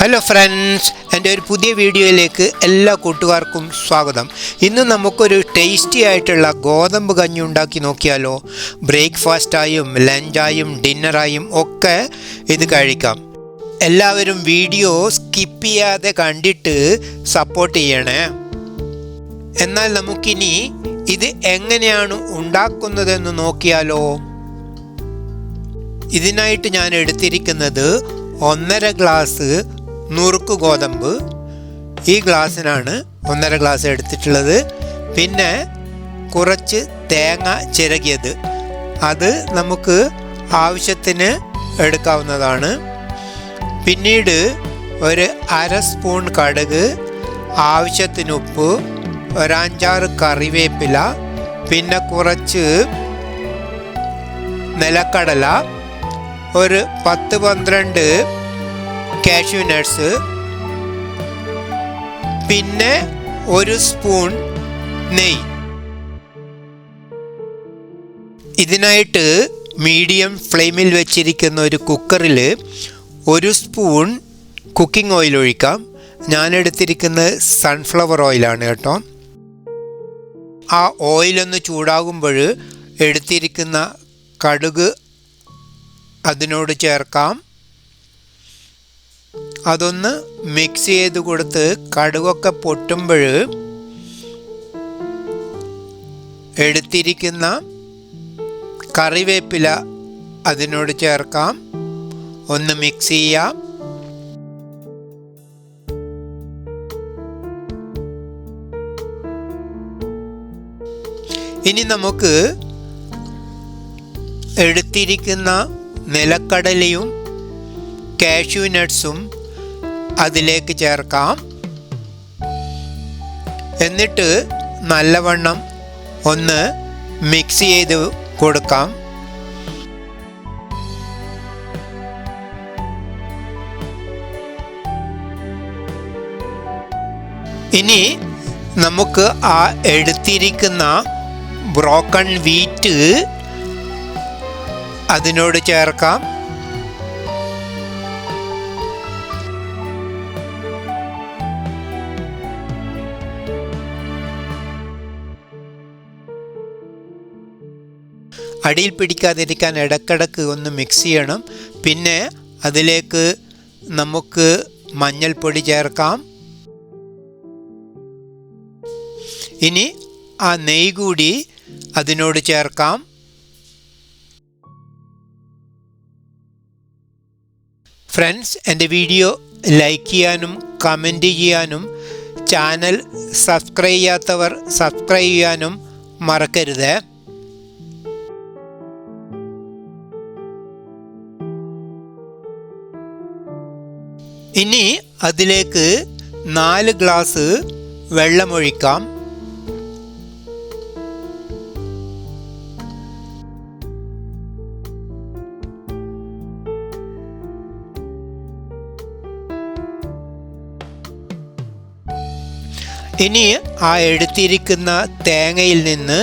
Hello friends, എൻ്റെ ഒരു പുതിയ വീഡിയോയിലേക്ക് എല്ലാ കൂട്ടുകാർക്കും സ്വാഗതം. ഇന്ന് നമുക്കൊരു ടേസ്റ്റി ആയിട്ടുള്ള ഗോതമ്പ് കഞ്ഞി ഉണ്ടാക്കി നോക്കിയാലോ. ബ്രേക്ക്ഫാസ്റ്റായും ലഞ്ചായും ഡിന്നറായും ഒക്കെ ഇത് കഴിക്കാം. എല്ലാവരും വീഡിയോ സ്കിപ്പ് ചെയ്യാതെ കണ്ടിട്ട് സപ്പോർട്ട് ചെയ്യണേ. എന്നാൽ നമുക്കിനി ഇത് എങ്ങനെയാണ് ഉണ്ടാക്കുന്നതെന്ന് നോക്കിയാലോ. ഇതിനായിട്ട് ഞാൻ എടുത്തിരിക്കുന്നത് 1.5 ഗ്ലാസ് നുറുക്ക് ഗോതമ്പ്. ഈ ഗ്ലാസ്സിനാണ് 1.5 ഗ്ലാസ് എടുത്തിട്ടുള്ളത്. പിന്നെ കുറച്ച് തേങ്ങ ചിരകിയത്, അത് നമുക്ക് ആവശ്യത്തിന് എടുക്കാവുന്നതാണ്. പിന്നീട് ഒരു 1/2 സ്പൂൺ കടുക്, ആവശ്യത്തിന് ഉപ്പ്, ഒരു 5-6 കറിവേപ്പില, പിന്നെ കുറച്ച് നിലക്കടല, ഒരു 10-12 കാഷ്യൂ നട്ട്സ്, പിന്നെ 1 സ്പൂൺ നെയ്യ്. ഇതിനായിട്ട് മീഡിയം ഫ്ലെയിമിൽ വെച്ചിരിക്കുന്ന ഒരു കുക്കറിൽ 1 സ്പൂൺ കുക്കിംഗ് ഓയിൽ ഒഴിക്കാം. ഞാൻ എടുത്തിരിക്കുന്നത് സൺഫ്ലവർ ഓയിലാണ് കേട്ടോ. ആ ഓയിലൊന്ന് ചൂടാകുമ്പോൾ എടുത്തിരിക്കുന്ന കടുക് അതിനോട് ചേർക്കാം. അതൊന്ന് മിക്സ് ചെയ്ത് കൊടുത്ത് കടുകൊക്കെ പൊട്ടുമ്പോൾ എടുത്തിരിക്കുന്ന കറിവേപ്പില അതിനോട് ചേർക്കാം. ഒന്ന് മിക്സ് ചെയ്യാം. ഇനി നമുക്ക് എടുത്തിരിക്കുന്ന നിലക്കടലയും കാഷ്യൂ നട്ട്സും അതിലേക്ക് ചേർക്കാം. എന്നിട്ട് നല്ലവണ്ണം ഒന്ന് മിക്സ് ചെയ്ത് കൊടുക്കാം. ഇനി നമുക്ക് ആ എടുത്തിരിക്കുന്ന ബ്രോക്കൺ വീറ്റ് അതിനോട് ചേർക്കാം. അടിയിൽ പിടിക്കാതിരിക്കാൻ ഇടയ്ക്കിടയ്ക്ക് ഒന്ന് മിക്സ് ചെയ്യണം. പിന്നെ അതിലേക്ക് നമുക്ക് മഞ്ഞൾപ്പൊടി ചേർക്കാം. ഇനി ആ നെയ്യ് കൂടി അതിനോട് ചേർക്കാം. ഫ്രണ്ട്സ്, എൻ്റെ വീഡിയോ ലൈക്ക് ചെയ്യാനും കമൻറ്റ് ചെയ്യാനും ചാനൽ സബ്സ്ക്രൈബ് ചെയ്യാത്തവർ സബ്സ്ക്രൈബ് ചെയ്യാനും മറക്കരുത്. ഇനി അതിലേക്ക് 4 ഗ്ലാസ് വെള്ളമൊഴിക്കാം. ഇനി ആ എടുത്തിരിക്കുന്ന തേങ്ങയിൽ നിന്ന്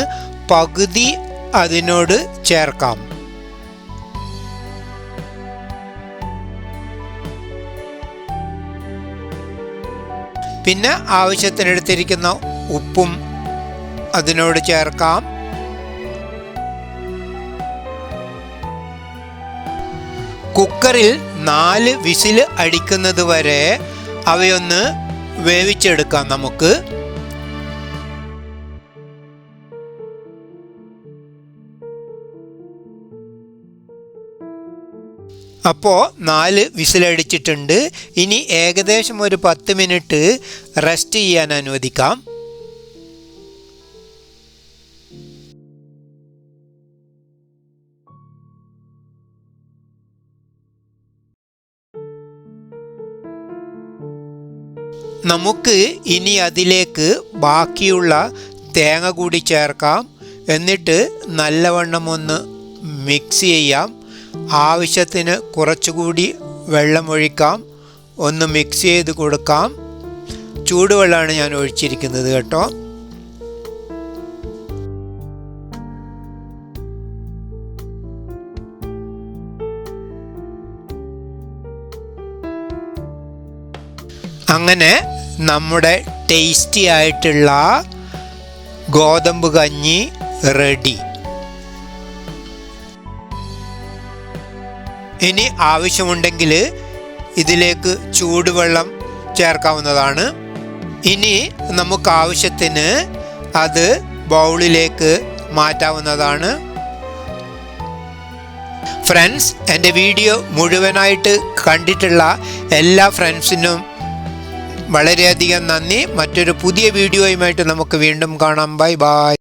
പകുതി അതിനോട് ചേർക്കാം. പിന്നെ ആവശ്യത്തിനെടുത്തിരിക്കുന്ന ഉപ്പും അതിനോട് ചേർക്കാം. കുക്കറിൽ 4 വിസിൽ അടിക്കുന്നത് വരെ അവയൊന്ന് വേവിച്ചെടുക്കാം നമുക്ക്. അപ്പോൾ 4 വിസിലടിച്ചിട്ടുണ്ട്. ഇനി ഏകദേശം ഒരു 10 മിനിറ്റ് റെസ്റ്റ് ചെയ്യാൻ അനുവദിക്കാം. നമുക്ക് ഇനി അതിലേക്ക് ബാക്കിയുള്ള തേങ്ങ കൂടി ചേർക്കാം. എന്നിട്ട് നല്ലവണ്ണം ഒന്ന് മിക്സ് ചെയ്യാം. ആവശ്യത്തിന് കുറച്ചുകൂടി വെള്ളമൊഴിക്കാം. ഒന്ന് മിക്സ് ചെയ്ത് കൊടുക്കാം. ചൂടുവെള്ളമാണ് ഞാൻ ഒഴിച്ചിരിക്കുന്നത് കേട്ടോ. അങ്ങനെ നമ്മുടെ ടേസ്റ്റി ആയിട്ടുള്ള ഗോതമ്പ് കഞ്ഞി റെഡി. ഇനി ആവശ്യമുണ്ടെങ്കിൽ ഇതിലേക്ക് ചൂടുവെള്ളം ചേർക്കാവുന്നതാണ്. ഇനി നമുക്ക് ആവശ്യത്തിന് അത് ബൗളിലേക്ക് മാറ്റാവുന്നതാണ്. ഫ്രണ്ട്സ്, എൻ്റെ വീഡിയോ മുഴുവനായിട്ട് കണ്ടിട്ടുള്ള എല്ലാ ഫ്രണ്ട്സിനും വളരെയധികം നന്ദി. മറ്റൊരു പുതിയ വീഡിയോയുമായിട്ട് നമുക്ക് വീണ്ടും കാണാം. Bye bye.